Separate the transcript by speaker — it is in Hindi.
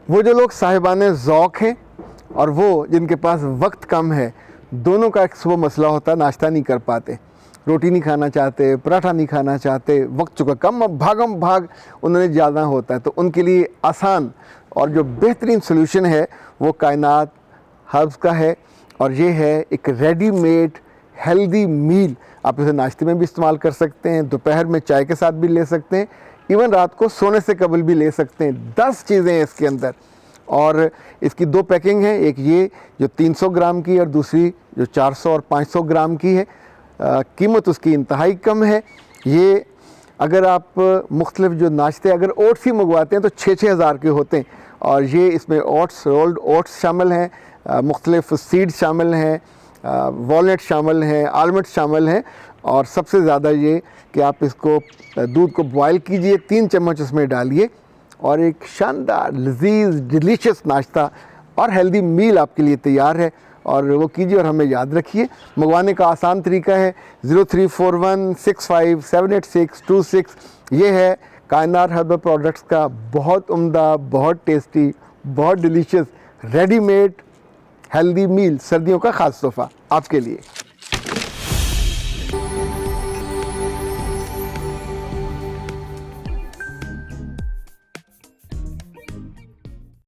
Speaker 1: वो जो लोग साहिबाने ज़ौक़ हैं और वो जिनके पास वक्त कम है, दोनों का एक सुबह मसला होता है, नाश्ता नहीं कर पाते, रोटी नहीं खाना चाहते, पराठा नहीं खाना चाहते, वक्त चुका कम, अब भागम भाग उन्हें ज़्यादा होता है। तो उनके लिए आसान और जो बेहतरीन सोल्यूशन है वो कायनात हर्ब्स का है, और ये है एक रेडीमेड हेल्दी मील। आप इसे नाश्ते में भी इस्तेमाल कर सकते हैं, दोपहर में चाय के साथ भी ले सकते हैं, इवन रात को सोने से कबल भी ले सकते हैं। 10 चीज़ें हैं इसके अंदर, और इसकी 2 पैकिंग है, एक ये जो 300 ग्राम की और दूसरी जो 400 और 500 ग्राम की है। कीमत उसकी इंतहाई कम है। ये अगर आप मुख्तलिफ जो नाश्ते अगर ओट्स ही मंगवाते हैं तो 6-6 हज़ार के होते हैं, और ये इसमें ओट्स, रोल्ड ओट्स शामिल हैं, मुख्तलिफ सीड्स शामिल हैं, वॉलनट शामिल हैं, आलमंड शामिल हैं, और सबसे ज़्यादा ये कि आप इसको दूध को बॉयल कीजिए, 3 चम्मच उसमें डालिए, और एक शानदार लजीज डिलीशियस नाश्ता और हेल्दी मील आपके लिए तैयार है। और वो कीजिए और हमें याद रखिए। मंगवाने का आसान तरीका है 0341657826। ये है कायनात हर्बल प्रोडक्ट्स का बहुत उम्दा, बहुत टेस्टी, बहुत डिलीशियस रेडीमेड हेल्दी मील, सर्दियों का ख़ास तोहफ़ा आपके लिए।